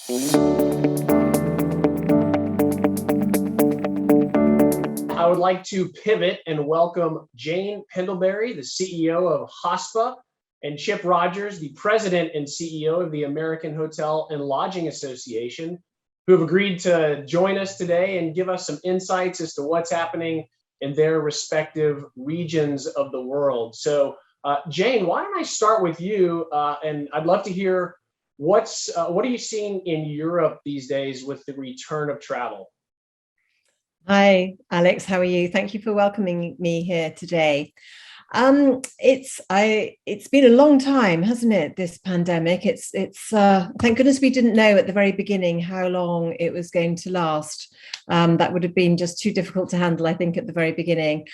I would like to pivot and welcome Jane Pendlebury, the CEO of HOSPA, and Chip Rogers, the President and CEO of the American Hotel and Lodging Association, who have agreed to join us today and give us some insights as to what's happening in their respective regions of the world. So, Jane, why don't I start with you? And I'd love to hear what are you seeing in Europe these days with the return of travel? Hi, Alex. How are you? Thank you for welcoming me here today. It's been a long time, hasn't it? This pandemic. It's thank goodness we didn't know at the very beginning how long it was going to last. That would have been just too difficult to handle, I think, at the very beginning.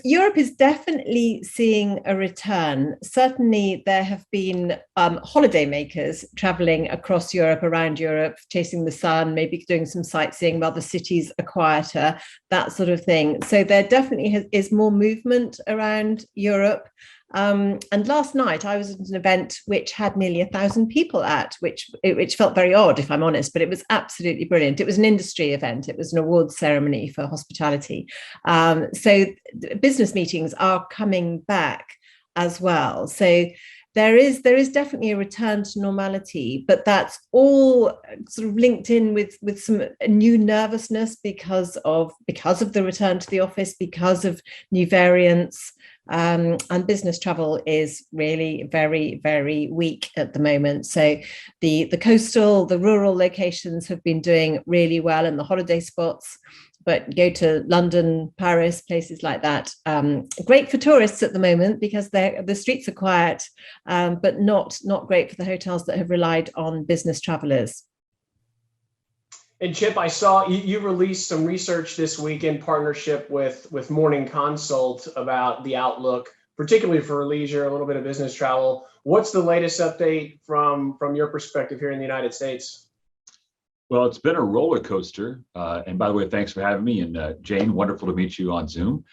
Europe is definitely seeing a return. Certainly, there have been holidaymakers traveling across Europe, around Europe, chasing the sun, maybe doing some sightseeing while the cities are quieter, that sort of thing. So there definitely is more movement around Europe. And last night I was at an event which had nearly 1,000 people at, which felt very odd, if I'm honest, but it was absolutely brilliant. It was an industry event. It was an awards ceremony for hospitality. So business meetings are coming back as well. So there is definitely a return to normality, but that's all sort of linked in with some new nervousness because of the return to the office, because of new variants. And business travel is really very, very weak at the moment. So the coastal, the rural locations have been doing really well in the holiday spots, but go to London, Paris, places like that. Great for tourists at the moment because the streets are quiet, but not great for the hotels that have relied on business travelers. And Chip, I saw you released some research this week in partnership with Morning Consult about the outlook, particularly for leisure, a little bit of business travel. What's the latest update from your perspective here in the United States? Well, it's been a roller coaster. And by the way, thanks for having me. And Jane, wonderful to meet you on Zoom.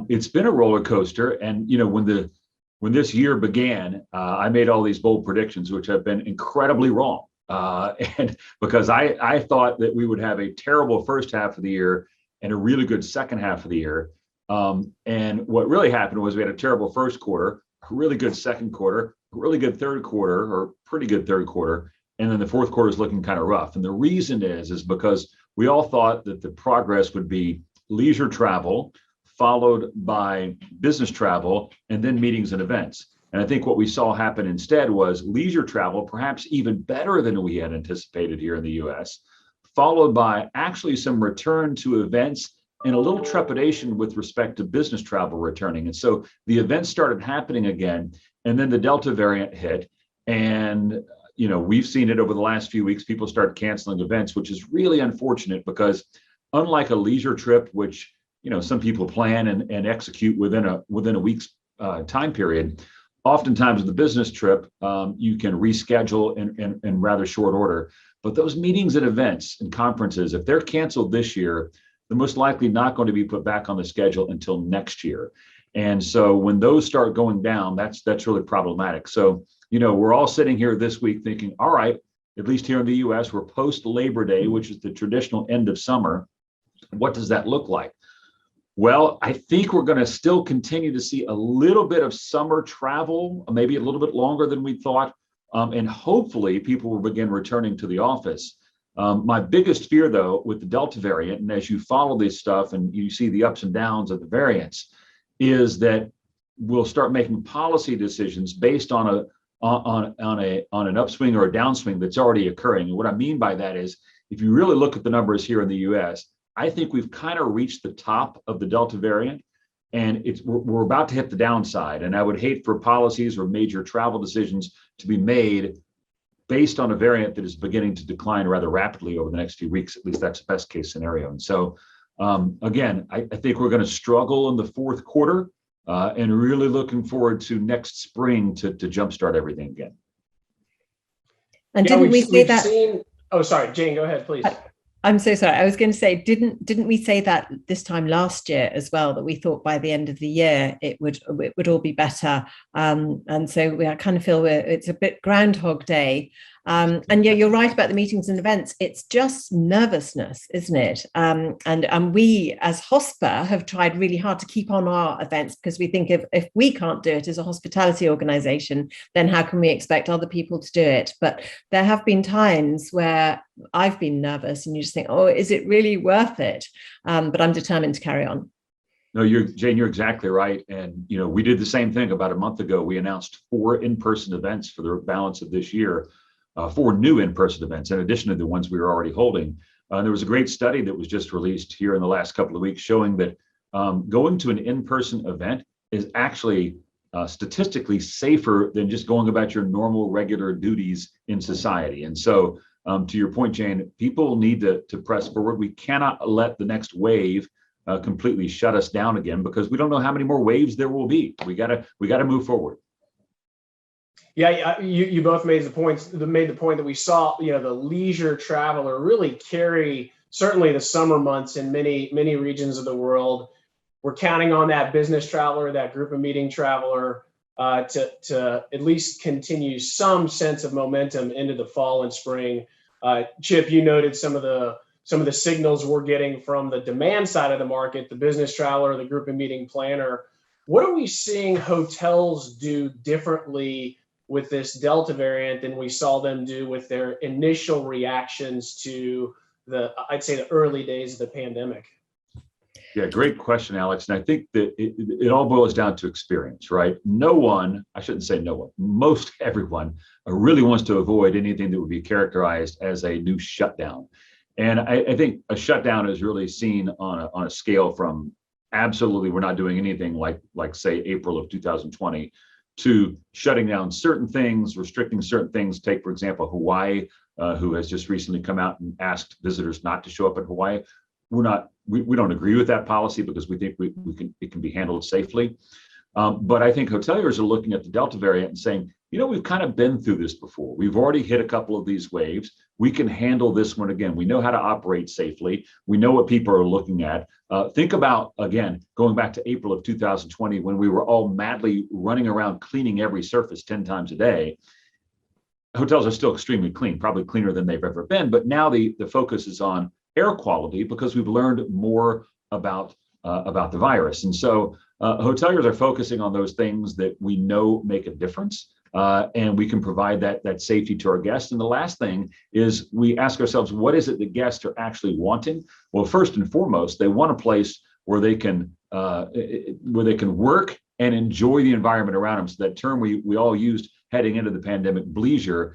It's been a roller coaster. And, you know, when this year began, I made all these bold predictions, which have been incredibly wrong. And because I thought that we would have a terrible first half of the year and a really good second half of the year. And what really happened was we had a terrible first quarter, a really good second quarter, a really good third quarter, or pretty good third quarter. And then the fourth quarter is looking kind of rough. And the reason is because we all thought that the progress would be leisure travel, followed by business travel, and then meetings and events. And I think what we saw happen instead was leisure travel, perhaps even better than we had anticipated here in the US, followed by actually some return to events and a little trepidation with respect to business travel returning. And so the events started happening again, and then the Delta variant hit. And you know, we've seen it over the last few weeks. People start canceling events, which is really unfortunate because unlike a leisure trip, which, you know, some people plan and execute within a week's time period, oftentimes with the business trip, you can reschedule in rather short order. But those meetings and events and conferences, if they're canceled this year, they're most likely not going to be put back on the schedule until next year. And so when those start going down, that's really problematic. So, you know, we're all sitting here this week thinking, all right, at least here in the US, we're post Labor Day, which is the traditional end of summer. What does that look like? Well, I think we're going to still continue to see a little bit of summer travel, maybe a little bit longer than we thought. And hopefully people will begin returning to the office. My biggest fear, though, with the Delta variant, and as you follow this stuff and you see the ups and downs of the variants, is that we'll start making policy decisions based on an upswing or a downswing that's already occurring. And what I mean by that is, if you really look at the numbers here in the US, I think we've kind of reached the top of the Delta variant, and we're about to hit the downside. And I would hate for policies or major travel decisions to be made based on a variant that is beginning to decline rather rapidly over the next few weeks. At least that's the best case scenario. And so, again, I think we're going to struggle in the fourth quarter, and really looking forward to next spring to jumpstart everything again. And didn't we say that? Oh, sorry, Jane, go ahead, please. I'm so sorry. I was going to say, didn't we say that this time last year as well, that we thought by the end of the year it would all be better? And so I kind of feel it's a bit Groundhog Day. And yeah, you're right about the meetings and events. It's just nervousness, isn't it? And we as HOSPA have tried really hard to keep on our events, because we think if we can't do it as a hospitality organization, then how can we expect other people to do it? But there have been times where I've been nervous and you just think, oh, is it really worth it? But I'm determined to carry on. No, Jane, you're exactly right. And, we did the same thing about a month ago. We announced 4 in-person events for the balance of this year, 4 new in-person events, in addition to the ones we were already holding. There was a great study that was just released here in the last couple of weeks showing that going to an in-person event is actually statistically safer than just going about your normal, regular duties in society. And so, to your point, Jane, people need to press forward. We cannot let the next wave completely shut us down again, because we don't know how many more waves there will be. We gotta move forward. Yeah, you both made the point that we saw, the leisure traveler really carry certainly the summer months in many regions of the world. We're counting on that business traveler, that group of meeting traveler, to at least continue some sense of momentum into the fall and spring. Chip, you noted some of the signals we're getting from the demand side of the market, the business traveler, the group and meeting planner. What are we seeing hotels do differently with this Delta variant than we saw them do with their initial reactions to I'd say the early days of the pandemic? Yeah, great question, Alex. And I think that it all boils down to experience, right? I shouldn't say no one, most everyone really wants to avoid anything that would be characterized as a new shutdown. And I think a shutdown is really seen on a scale from absolutely we're not doing anything like say April of 2020 to shutting down certain things, restricting certain things. Take, for example, Hawaii, who has just recently come out and asked visitors not to show up in Hawaii. We don't agree with that policy because we think it can be handled safely. But I think hoteliers are looking at the Delta variant and saying, we've kind of been through this before. We've already hit a couple of these waves. We can handle this one again. We know how to operate safely. We know what people are looking at. Think about, again, going back to April of 2020, when we were all madly running around cleaning every surface 10 times a day. Hotels are still extremely clean, probably cleaner than they've ever been. But now the focus is on air quality because we've learned more about the virus. And so hoteliers are focusing on those things that we know make a difference. And we can provide that safety to our guests. And the last thing is we ask ourselves, what is it that guests are actually wanting? Well, first and foremost, they want a place where they can work and enjoy the environment around them. So that term we all used heading into the pandemic, bleisure,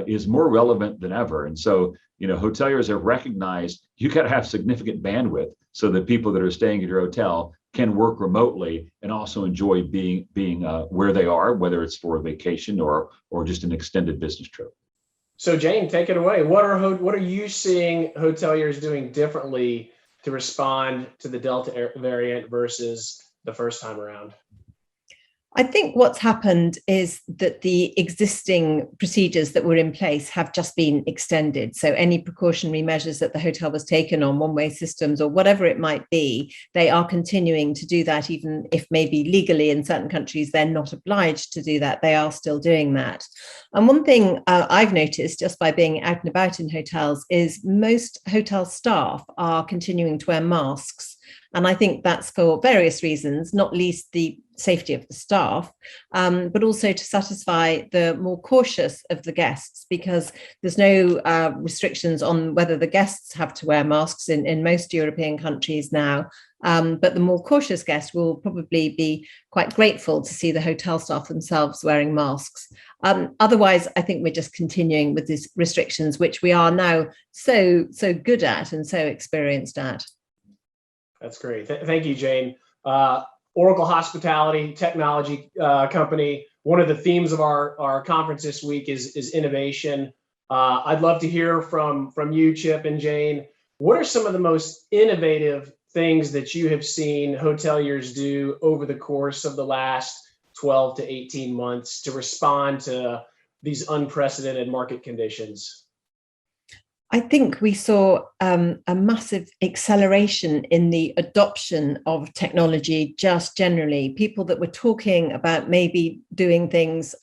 is more relevant than ever. And so, hoteliers have recognized you got to have significant bandwidth so that people that are staying at your hotel can work remotely and also enjoy being where they are, whether it's for a vacation or just an extended business trip. So Jane, take it away. What are you seeing hoteliers doing differently to respond to the Delta variant versus the first time around? I think what's happened is that the existing procedures that were in place have just been extended. So any precautionary measures that the hotel was taken on, one-way systems or whatever it might be, they are continuing to do that, even if maybe legally in certain countries they're not obliged to do that. They are still doing that. And one thing I've noticed just by being out and about in hotels is most hotel staff are continuing to wear masks. And I think that's for various reasons, not least the safety of the staff, but also to satisfy the more cautious of the guests, because there's no restrictions on whether the guests have to wear masks in most European countries now. But the more cautious guest will probably be quite grateful to see the hotel staff themselves wearing masks. Otherwise, I think we're just continuing with these restrictions, which we are now so good at and so experienced at. That's great. Thank you, Jane. Oracle Hospitality Technology Company. One of the themes of our conference this week is innovation. I'd love to hear from you, Chip and Jane. What are some of the most innovative things that you have seen hoteliers do over the course of the last 12 to 18 months to respond to these unprecedented market conditions? I think we saw a massive acceleration in the adoption of technology just generally. People that were talking about maybe doing things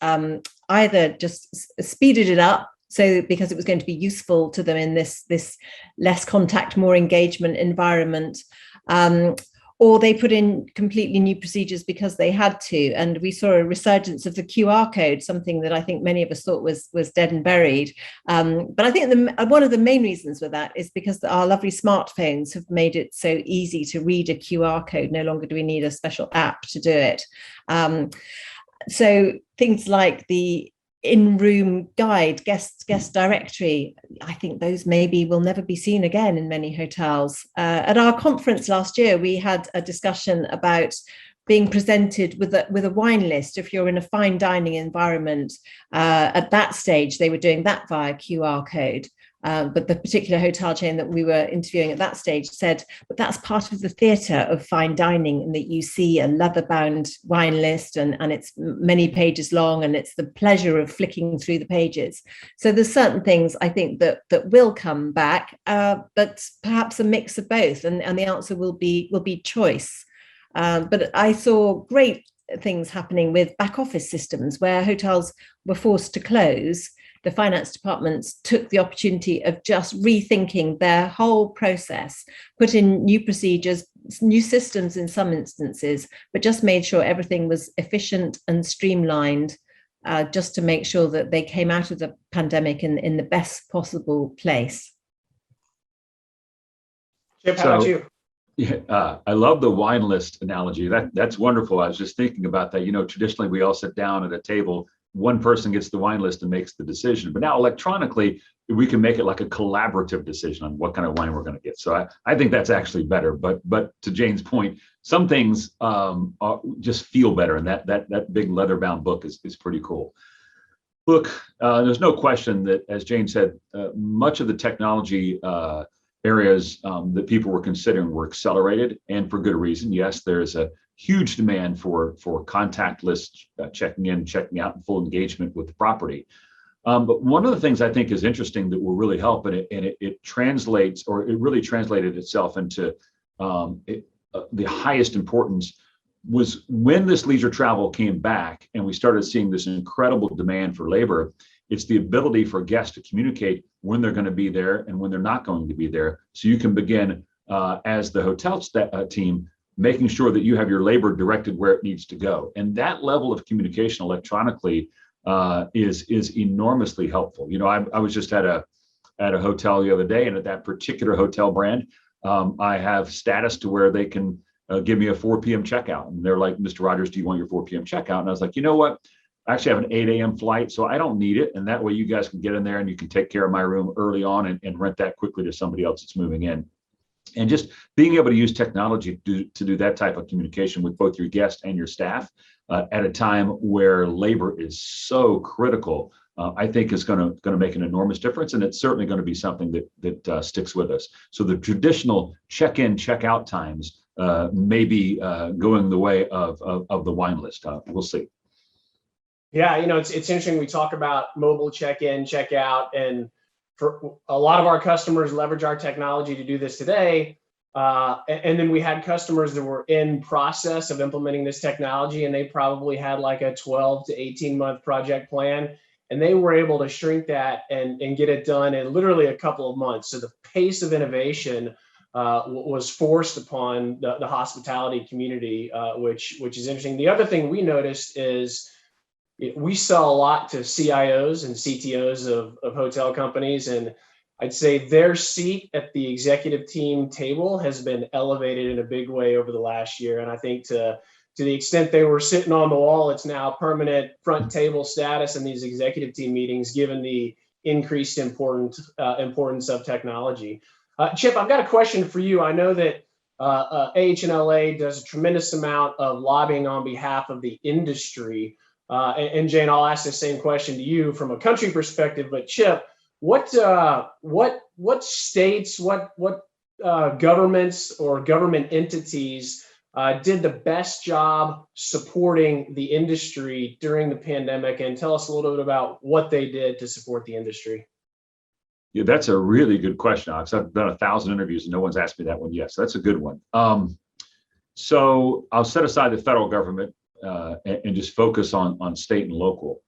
either just speeded it up So because it was going to be useful to them in this less contact, more engagement environment. Or they put in completely new procedures because they had to. And we saw a resurgence of the QR code, something that I think many of us thought was dead and buried. But I think one of the main reasons for that is because our lovely smartphones have made it so easy to read a QR code. No longer do we need a special app to do it. So things like the in-room guide, guest directory, I think those maybe will never be seen again in many hotels. At our conference last year, we had a discussion about being presented with a wine list if you're in a fine dining environment. At that stage, they were doing that via QR code. But the particular hotel chain that we were interviewing at that stage said, but that's part of the theatre of fine dining, and that you see a leather-bound wine list and it's many pages long, and it's the pleasure of flicking through the pages. So there's certain things I think that will come back, but perhaps a mix of both, and the answer will be choice. But I saw great things happening with back office systems where hotels were forced to close. The finance departments took the opportunity of just rethinking their whole process, put in new procedures, new systems in some instances, but just made sure everything was efficient and streamlined, just to make sure that they came out of the pandemic in the best possible place. Chip, how about you? Yeah, I love the wine list analogy. That's wonderful. I was just thinking about that. You know, traditionally we all sit down at a table, one person gets the wine list and makes the decision. But now electronically, we can make it like a collaborative decision on what kind of wine we're going to get. So I think that's actually better. But to Jane's point, some things just feel better, and that big leather-bound book is pretty cool. Look, there's no question that, as Jane said, much of the technology areas that people were considering were accelerated, and for good reason. Yes, there's a huge demand for contactless checking in, checking out, and full engagement with the property. But one of the things I think is interesting that will really help, and it translates, or it really translated itself into the highest importance, was when this leisure travel came back and we started seeing this incredible demand for labor. It's the ability for guests to communicate when they're going to be there and when they're not going to be there. So you can begin, as the hotel team, making sure that you have your labor directed where it needs to go. And that level of communication electronically is enormously helpful. You know, I was just at a hotel the other day, and at that particular hotel brand, I have status to where they can give me a 4 p.m. checkout. And they're like, Mr. Rogers, do you want your 4 p.m. checkout? And I was like, you know what? I actually have an 8 a.m. flight, so I don't need it. And that way you guys can get in there and you can take care of my room early on and rent that quickly to somebody else that's moving in. And just being able to use technology to do that type of communication with both your guests and your staff at a time where labor is so critical, I think is going to make an enormous difference. And it's certainly going to be something that sticks with us. So the traditional check-in, check-out times may be going the way of the wine list. We'll see. Yeah, you know, it's interesting. We talk about mobile check-in, check-out, and for a lot of our customers leverage our technology to do this today. And then we had customers that were in process of implementing this technology, and they probably had like a 12 to 18 month project plan, and they were able to shrink that and get it done in literally a couple of months. So the pace of innovation was forced upon the hospitality community, which is interesting. The other thing we noticed is we sell a lot to CIOs and CTOs of hotel companies, and I'd say their seat at the executive team table has been elevated in a big way over the last year. And I think to the extent they were sitting on the wall, it's now permanent front table status in these executive team meetings, given the increased importance of technology. Chip, I've got a question for you. I know that AHLA does a tremendous amount of lobbying on behalf of the industry. And Jane, I'll ask the same question to you from a country perspective. But Chip, what states, what governments or government entities did the best job supporting the industry during the pandemic? And tell us a little bit about what they did to support the industry. Yeah, that's a really good question, Alex. I've done 1,000 interviews and no one's asked me that one yet. So that's a good one. So I'll set aside the federal government and just focus on state and local.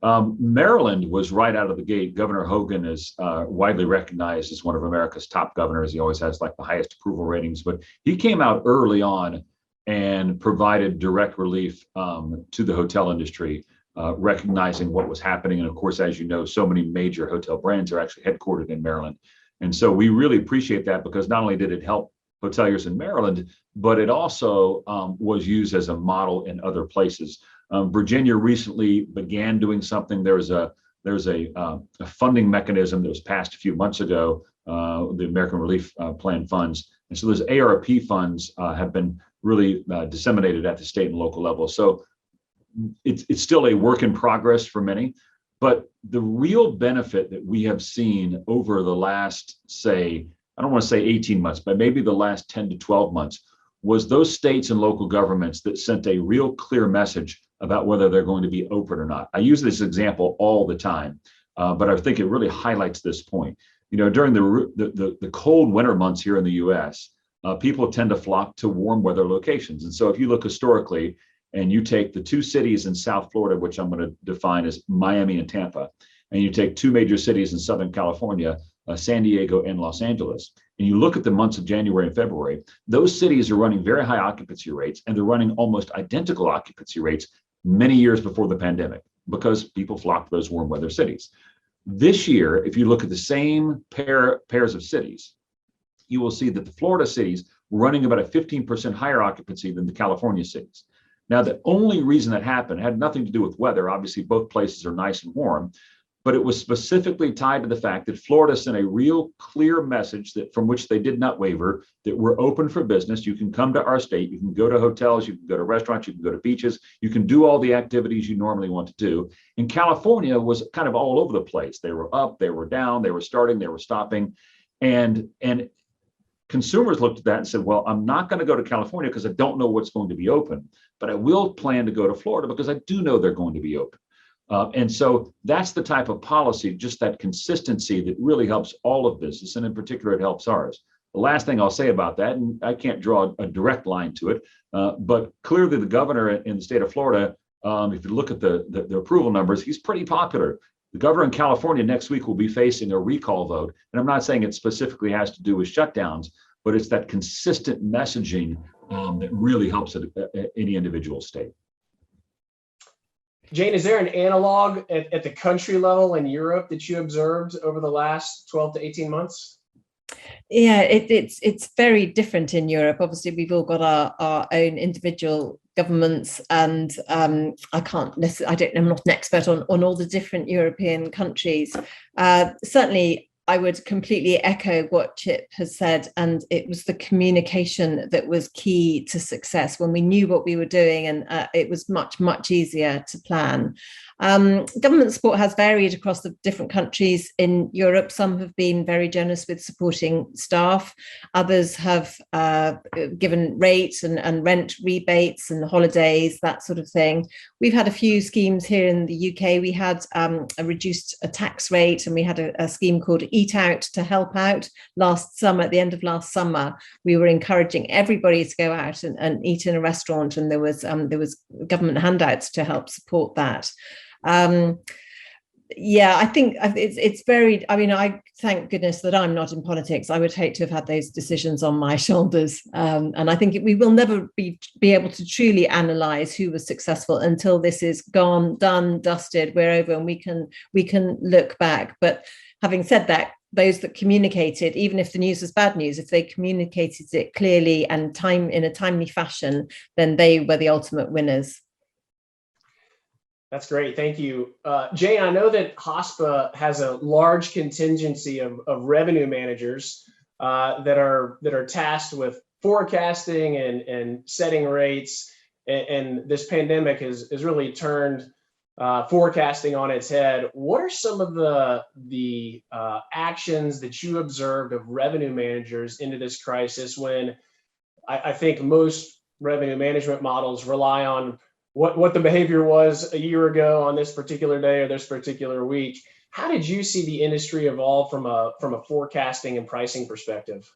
Maryland was right out of the gate. Governor Hogan is widely recognized as one of America's top governors. He always has like the highest approval ratings, but he came out early on and provided direct relief to the hotel industry, recognizing what was happening. And of course, as you know, so many major hotel brands are actually headquartered in Maryland. And so we really appreciate that, because not only did it help hoteliers in Maryland, but it also was used as a model in other places. Virginia recently began doing something. There's a funding mechanism that was passed a few months ago, the American Relief Plan funds. And so those ARP funds have been really disseminated at the state and local level. So it's still a work in progress for many, but the real benefit that we have seen over the last, say, I don't want to say 18 months, but maybe the last 10 to 12 months, was those states and local governments that sent a real clear message about whether they're going to be open or not. I use this example all the time, but I think it really highlights this point. You know, during the cold winter months here in the U.S., people tend to flock to warm weather locations. And so if you look historically and you take the two cities in South Florida, which I'm going to define as Miami and Tampa, and you take two major cities in Southern California, San Diego and Los Angeles, and you look at the months of January and February, those cities are running very high occupancy rates, and they're running almost identical occupancy rates many years before the pandemic, because people flock to those warm weather cities. This year, if you look at the same pairs of cities, you will see that the Florida cities were running about a 15% higher occupancy than the California cities. Now, the only reason that happened had nothing to do with weather. Obviously, both places are nice and warm, but it was specifically tied to the fact that Florida sent a real clear message that from which they did not waver, that we're open for business. You can come to our state, you can go to hotels, you can go to restaurants, you can go to beaches, you can do all the activities you normally want to do. And California was kind of all over the place. They were up, they were down, they were starting, they were stopping. And consumers looked at that and said, well, I'm not going to go to California because I don't know what's going to be open, but I will plan to go to Florida because I do know they're going to be open. And so that's the type of policy, just that consistency, that really helps all of business, and in particular, it helps ours. The last thing I'll say about that, and I can't draw a direct line to it, but clearly the governor in the state of Florida, if you look at the approval numbers, he's pretty popular. The governor in California next week will be facing a recall vote. And I'm not saying it specifically has to do with shutdowns, but it's that consistent messaging that really helps at any individual state. Jane, is there an analog at the country level in Europe that you observed over the last 12 to 18 months? Yeah, it's very different in Europe. Obviously, we've all got our own individual governments, and I'm not an expert on all the different European countries. Certainly, I would completely echo what Chip has said, and it was the communication that was key to success. When we knew what we were doing, and it was much easier to plan. Government support has varied across the different countries in Europe. Some have been very generous with supporting staff. Others have given rates and rent rebates and holidays, that sort of thing. We've had a few schemes here in the UK. We had a reduced tax rate, and we had a scheme called Eat Out to help out last summer. At the end of last summer, we were encouraging everybody to go out and eat in a restaurant, and there was government handouts to help support that. Yeah, I think it's very, I mean, I thank goodness that I'm not in politics. I would hate to have had those decisions on my shoulders. And I think we will never be able to truly analyze who was successful until this is gone, done, dusted, we're over, and we can look back. But having said that, those that communicated, even if the news was bad news, if they communicated it clearly and in a timely fashion, then they were the ultimate winners. That's great. Thank you. Jane, I know that HOSPA has a large contingency of revenue managers that are tasked with forecasting and setting rates. And this pandemic has really turned forecasting on its head. What are some of the actions that you observed of revenue managers into this crisis, when I think most revenue management models rely on what the behavior was a year ago on this particular day or this particular week? How did you see the industry evolve from a forecasting and pricing perspective?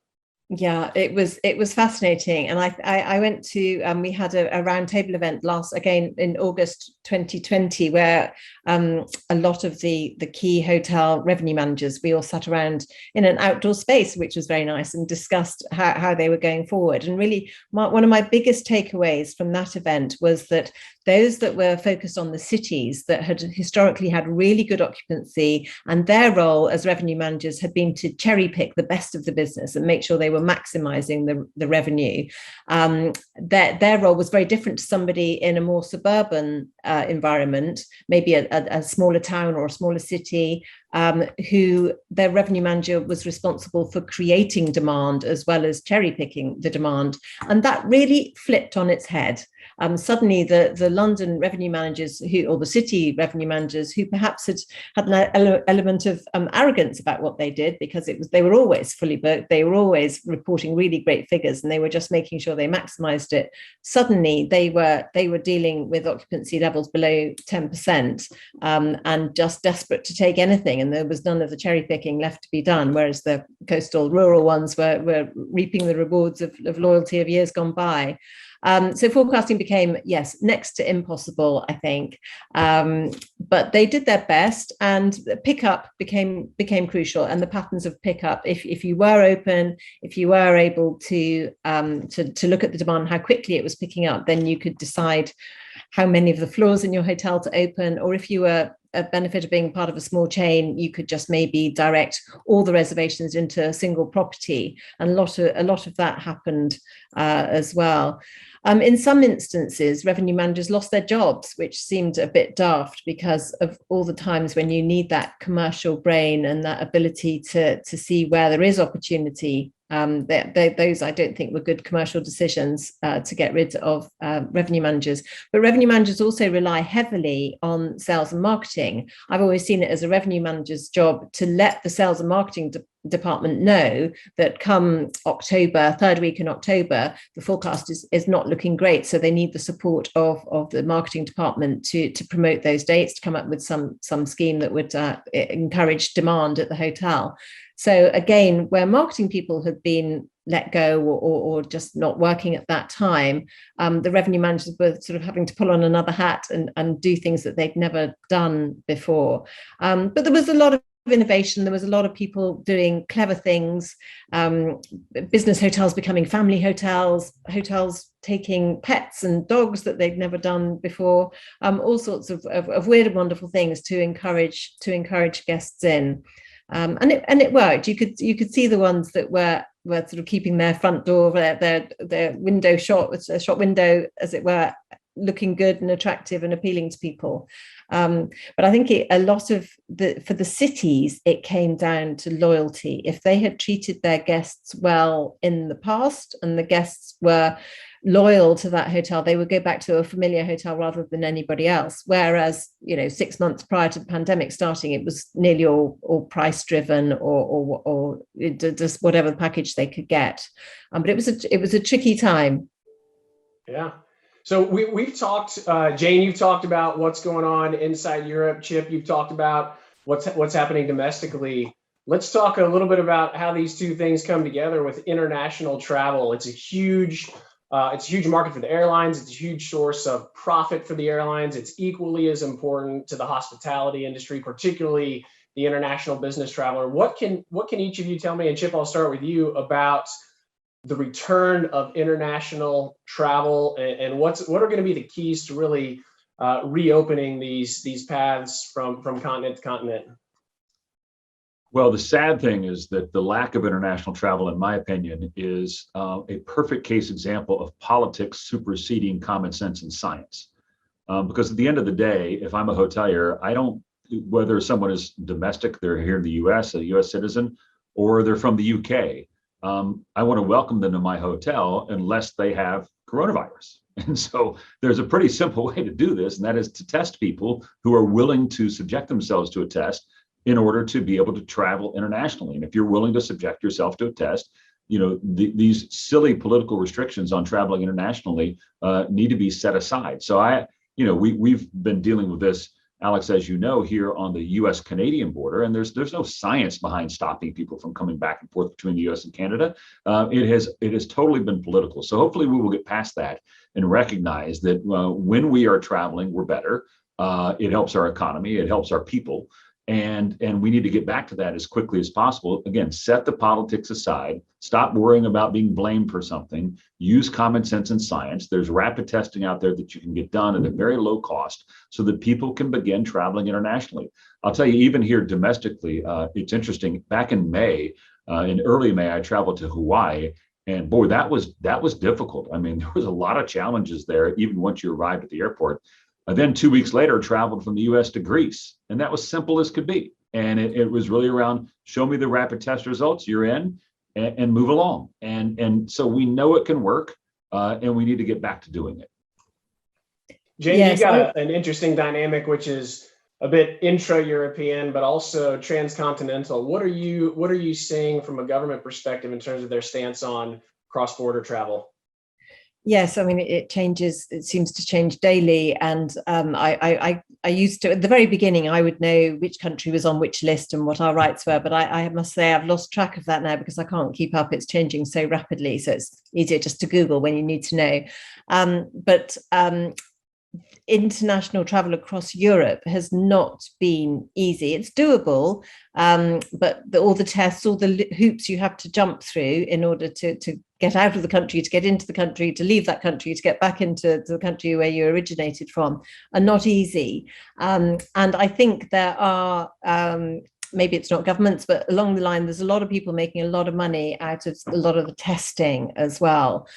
Yeah, it was fascinating, and I went to we had a roundtable event again in August 2020 where a lot of the key hotel revenue managers, we all sat around in an outdoor space, which was very nice, and discussed how they were going forward. And really, one of my biggest takeaways from that event was that those that were focused on the cities that had historically had really good occupancy, and their role as revenue managers had been to cherry pick the best of the business and make sure they were maximizing the revenue. Their role was very different to somebody in a more suburban environment, maybe a smaller town or a smaller city, who their revenue manager was responsible for creating demand as well as cherry picking the demand. And that really flipped on its head. Suddenly the London revenue managers or the city revenue managers who perhaps had an element of arrogance about what they did, because they were always fully booked, they were always reporting really great figures, and they were just making sure they maximized it. Suddenly they were dealing with occupancy levels below 10%, and just desperate to take anything, and there was none of the cherry picking left to be done, whereas the coastal rural ones were reaping the rewards of loyalty of years gone by. So forecasting became, yes, next to impossible, I think. But they did their best, and the pickup became crucial, and the patterns of pickup. If you were open, if you were able to look at the demand, how quickly it was picking up, then you could decide how many of the floors in your hotel to open. Or if you were a benefit of being part of a small chain, you could just maybe direct all the reservations into a single property. And a lot of that happened as well. In some instances, revenue managers lost their jobs, which seemed a bit daft because of all the times when you need that commercial brain and that ability to see where there is opportunity. Those I don't think were good commercial decisions to get rid of revenue managers. But revenue managers also rely heavily on sales and marketing. I've always seen it as a revenue manager's job to let the sales and marketing department know that come October, third week in October, the forecast is not looking great. So they need the support of the marketing department to promote those dates, to come up with some scheme that would encourage demand at the hotel. So again, where marketing people had been let go or just not working at that time, the revenue managers were sort of having to pull on another hat and do things that they'd never done before. But there was a lot of innovation. There was a lot of people doing clever things, business hotels becoming family hotels, hotels taking pets and dogs that they'd never done before, all sorts of weird and wonderful things to encourage guests in. And it worked. You could see the ones that were sort of keeping their front door, their window shop window, as it were, looking good and attractive and appealing to people. But I think for the cities, it came down to loyalty. If they had treated their guests well in the past and the guests were loyal to that hotel, they would go back to a familiar hotel rather than anybody else. Whereas, 6 months prior to the pandemic starting, it was nearly all price driven or just whatever package they could get. But it was a tricky time. Yeah. So we've talked, Jane, you've talked about what's going on inside Europe. Chip, you've talked about what's happening domestically. Let's talk a little bit about how these two things come together with international travel. It's a huge market for the airlines. It's a huge source of profit for the airlines. It's equally as important to the hospitality industry, particularly the international business traveler. What can each of you tell me? And Chip, I'll start with you about the return of international travel and what are going to be the keys to really reopening these paths from continent to continent. Well, the sad thing is that the lack of international travel, in my opinion, is a perfect case example of politics superseding common sense and science. Because at the end of the day, if I'm a hotelier, whether someone is domestic, they're here in the US, a US citizen, or they're from the UK, I want to welcome them to my hotel unless they have coronavirus. And so there's a pretty simple way to do this, and that is to test people who are willing to subject themselves to a test in order to be able to travel internationally. And if you're willing to subject yourself to a test, these silly political restrictions on traveling internationally need to be set aside. So we've been dealing with this Alex, as you know, here on the U.S.-Canadian border, and there's no science behind stopping people from coming back and forth between the U.S. and Canada. It has totally been political. So hopefully we will get past that and recognize that when we are traveling, we're better. It helps our economy. It helps our people. And we need to get back to that as quickly as possible. Again, set the politics aside. Stop worrying about being blamed for something. Use common sense and science. There's rapid testing out there that you can get done at a very low cost so that people can begin traveling internationally. I'll tell you, even here domestically, it's interesting. Back in May, in early May, I traveled to Hawaii. And boy, that was difficult. I mean, there was a lot of challenges there, even once you arrived at the airport. Then 2 weeks later, traveled from the U.S. to Greece, and that was simple as could be. And it was really around, show me the rapid test results, you're in, and move along. And so we know it can work, and we need to get back to doing it. Jane, Yes, you got an interesting dynamic, which is a bit intra-European, but also transcontinental. What are you seeing from a government perspective in terms of their stance on cross-border travel? Yes, I mean, it changes. It seems to change daily. And I used to, at the very beginning, I would know which country was on which list and what our rights were. But I must say I've lost track of that now because I can't keep up. It's changing so rapidly. So it's easier just to Google when you need to know. But international travel across Europe has not been easy. It's doable, but all the tests, all the hoops you have to jump through in order to get out of the country, to get into the country, to leave that country, to get back into the country where you originated from, are not easy. And I think there are, maybe it's not governments, but along the line, there's a lot of people making a lot of money out of a lot of the testing as well,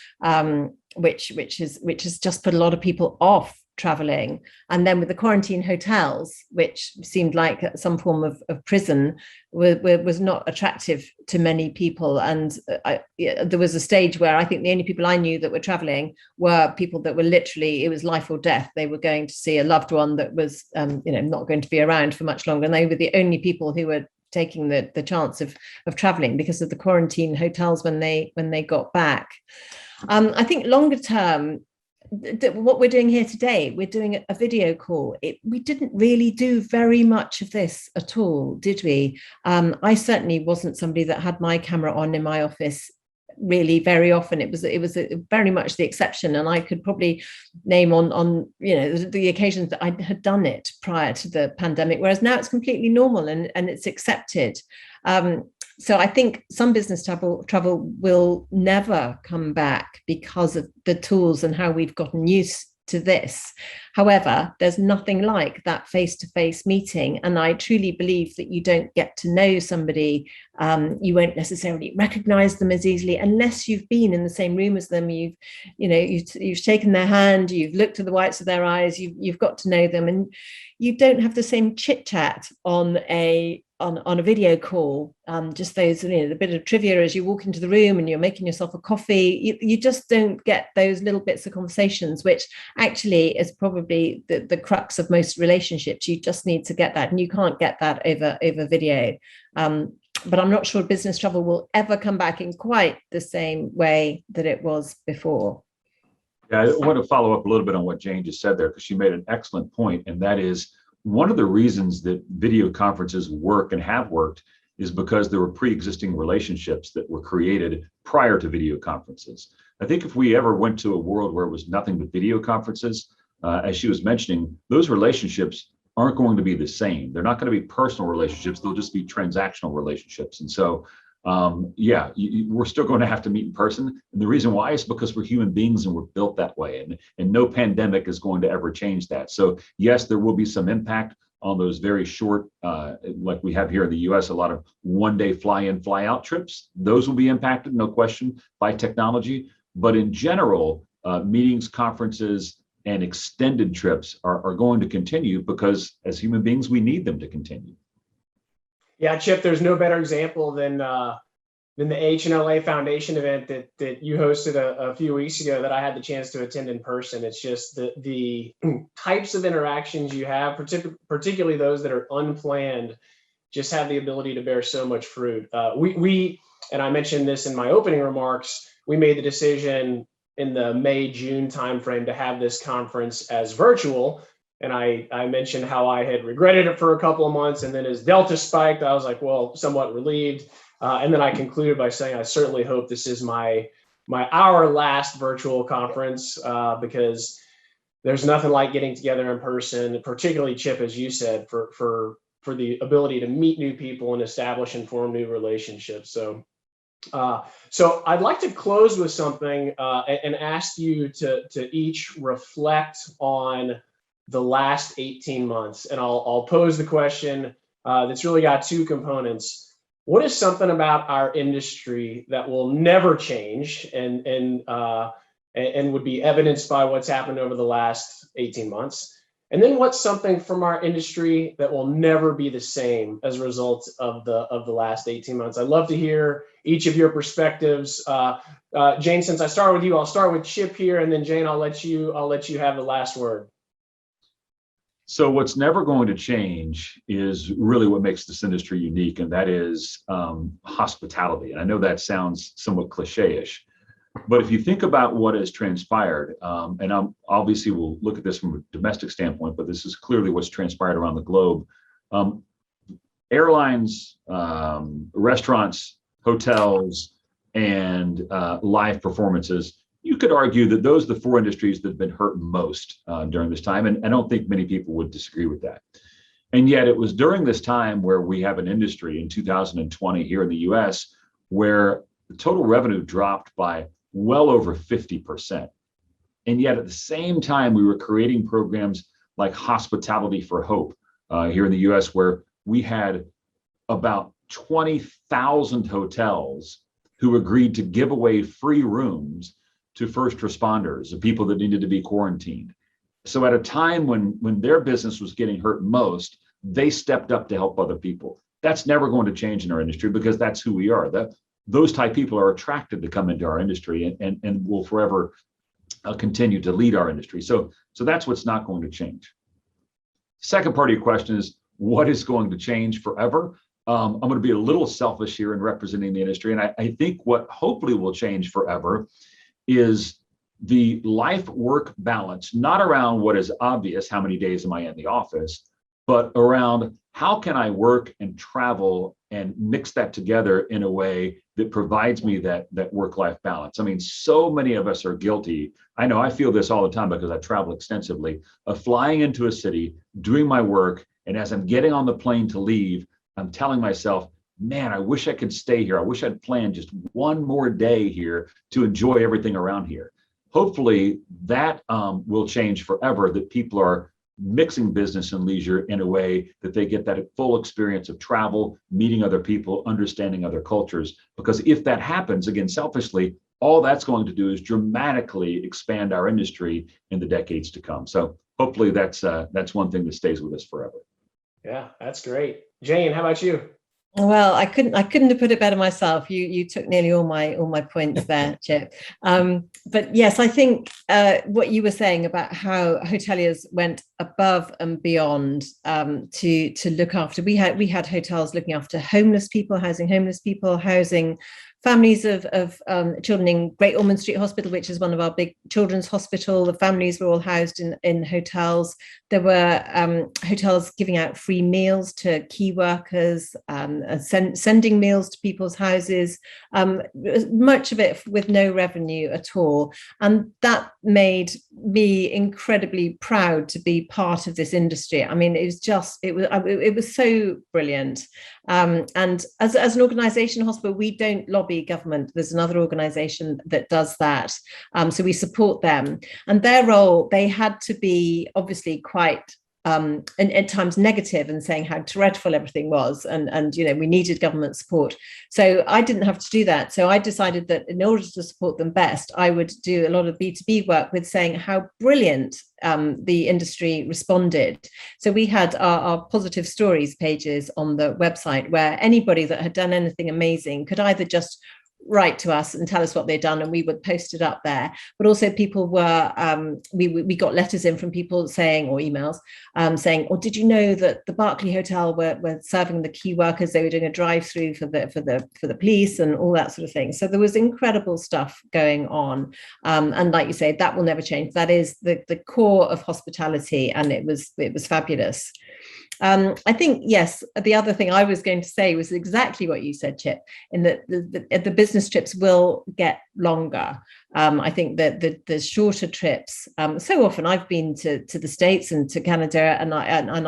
which has just put a lot of people off traveling. And then with the quarantine hotels, which seemed like some form of prison, was not attractive to many people. And there was a stage where I think the only people I knew that were traveling were people that were literally, it was life or death. They were going to see a loved one that was not going to be around for much longer. And they were the only people who were taking the chance of traveling because of the quarantine hotels when they got back. I think longer term, what we're doing here today, we're doing a video call. We didn't really do very much of this at all, did we? I certainly wasn't somebody that had my camera on in my office really very often. It was very much the exception, and I could probably name on the occasions that I had done it prior to the pandemic, whereas now it's completely normal and it's accepted. So I think some business travel will never come back because of the tools and how we've gotten used to this. However, there's nothing like that face-to-face meeting. And I truly believe that you don't get to know somebody, you won't necessarily recognize them as easily unless you've been in the same room as them. You've shaken their hand, you've looked at the whites of their eyes, you've got to know them, and you don't have the same chit-chat on a video call, just those, a bit of trivia as you walk into the room and you're making yourself a coffee. You just don't get those little bits of conversations, which actually is probably the crux of most relationships. You just need to get that, and you can't get that over video. But I'm not sure business travel will ever come back in quite the same way that it was before. Yeah, I want to follow up a little bit on what Jane just said there, because she made an excellent point, and that is, one of the reasons that video conferences work and have worked is because there were pre-existing relationships that were created prior to video conferences. I think if we ever went to a world where it was nothing but video conferences, as she was mentioning, those relationships aren't going to be the same. They're not going to be personal relationships. They'll just be transactional relationships. And so, we're still going to have to meet in person. And the reason why is because we're human beings and we're built that way. And no pandemic is going to ever change that. So yes, there will be some impact on those very short, like we have here in the US, a lot of one-day fly-in, fly-out trips. Those will be impacted, no question, by technology. But in general, meetings, conferences, and extended trips are going to continue because as human beings, we need them to continue. Yeah, Chip, there's no better example than the HOSPA Foundation event that you hosted a few weeks ago that I had the chance to attend in person. It's just the types of interactions you have, particularly those that are unplanned, just have the ability to bear so much fruit. We, and I mentioned this in my opening remarks, we made the decision in the May-June timeframe to have this conference as virtual. And I mentioned how I had regretted it for a couple of months. And then as Delta spiked, I was like, well, somewhat relieved. And then I concluded by saying, I certainly hope this is our last virtual conference, because there's nothing like getting together in person, particularly Chip, as you said, for the ability to meet new people and establish and form new relationships. So I'd like to close with something and ask you to each reflect on the last 18 months. And I'll pose the question that's really got two components. What is something about our industry that will never change and would be evidenced by what's happened over the last 18 months? And then what's something from our industry that will never be the same as a result of the last 18 months? I'd love to hear each of your perspectives. Jane, since I started with you, I'll start with Chip here, and then Jane, I'll let you have the last word. So what's never going to change is really what makes this industry unique, and that is hospitality. And I know that sounds somewhat cliche-ish, but if you think about what has transpired, and obviously we'll look at this from a domestic standpoint, but this is clearly what's transpired around the globe. Airlines, restaurants, hotels, and live performances, you could argue that those are the four industries that have been hurt most during this time. And I don't think many people would disagree with that. And yet it was during this time where we have an industry in 2020 here in the US where the total revenue dropped by well over 50%. And yet at the same time, we were creating programs like Hospitality for Hope here in the US, where we had about 20,000 hotels who agreed to give away free rooms to first responders, the people that needed to be quarantined. So at a time when their business was getting hurt most, they stepped up to help other people. That's never going to change in our industry because that's who we are. Those type people are attracted to come into our industry and will forever continue to lead our industry. So that's what's not going to change. Second part of your question is, what is going to change forever? I'm going to be a little selfish here in representing the industry. And I think what hopefully will change forever is the life-work balance, not around what is obvious, how many days am I in the office, but around how can I work and travel and mix that together in a way that provides me that work-life balance. I mean, so many of us are guilty. I know I feel this all the time because I travel extensively, of flying into a city, doing my work, and as I'm getting on the plane to leave, I'm telling myself, man, I wish I could stay here. I wish I'd planned just one more day here to enjoy everything around here. Hopefully that will change forever, that people are mixing business and leisure in a way that they get that full experience of travel, meeting other people, understanding other cultures. Because if that happens, again, selfishly, all that's going to do is dramatically expand our industry in the decades to come. So hopefully that's one thing that stays with us forever. Yeah, that's great. Jane, how about you? Well, I couldn't have put it better myself. You took nearly all my points there, Chip. But yes, I think what you were saying about how hoteliers went above and beyond to look after. We had hotels looking after homeless people, housing families of children in Great Ormond Street Hospital, which is one of our big children's hospital. The families were all housed in hotels. There were hotels giving out free meals to key workers, sending meals to people's houses, much of it with no revenue at all. And that made me incredibly proud to be part of this industry. I mean, it was so brilliant. And as an organization, HOSPA, we don't lobby government. There's another organization that does that. So we support them. And their role, they had to be obviously quite and at times negative and saying how dreadful everything was, and we needed government support. So I didn't have to do that. So I decided that in order to support them best, I would do a lot of B2B work with saying how brilliant the industry responded. So we had our positive stories pages on the website where anybody that had done anything amazing could either just write to us and tell us what they'd done, and we would post it up there. But also people were, we got letters in from people saying, or emails saying, oh, did you know that the Berkeley Hotel were serving the key workers? They were doing a drive-through for the police and all that sort of thing. So there was incredible stuff going on. And like you say, that will never change. That is the core of hospitality, and it was fabulous. I think, yes, the other thing I was going to say was exactly what you said, Chip, in that the business trips will get longer. I think that the shorter trips, so often I've been to the States and to Canada, and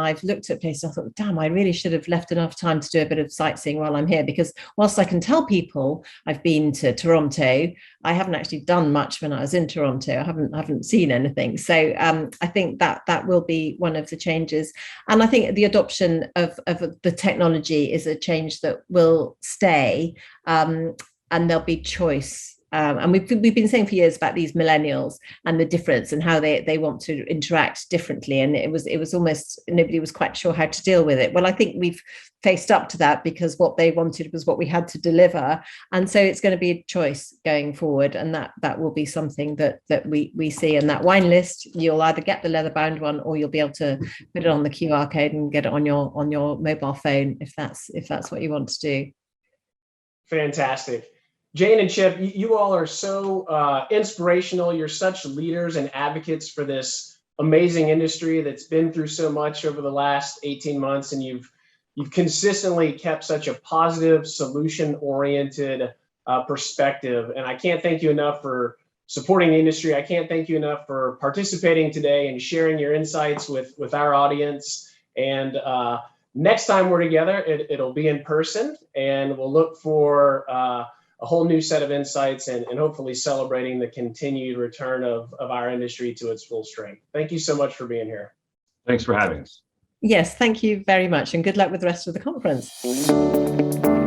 I've looked at places, I thought, damn, I really should have left enough time to do a bit of sightseeing while I'm here, because whilst I can tell people I've been to Toronto, I haven't actually done much when I was in Toronto. I haven't seen anything. So I think that will be one of the changes. And I think the adoption of the technology is a change that will stay, and there'll be choice. And we've been saying for years about these millennials and the difference and how they want to interact differently. And it was almost, nobody was quite sure how to deal with it. Well, I think we've faced up to that, because what they wanted was what we had to deliver. And so it's going to be a choice going forward. And that will be something that we see. And that wine list, you'll either get the leather bound one, or you'll be able to put it on the QR code and get it on your mobile phone, if that's what you want to do. Fantastic. Jane and Chip, you all are so inspirational. You're such leaders and advocates for this amazing industry that's been through so much over the last 18 months. And you've consistently kept such a positive, solution-oriented perspective. And I can't thank you enough for supporting the industry. I can't thank you enough for participating today and sharing your insights with our audience. And next time we're together, it'll be in person, and we'll look for a whole new set of insights and hopefully celebrating the continued return of our industry to its full strength. Thank you so much for being here. Thanks for having us. Yes, thank you very much, and good luck with the rest of the conference.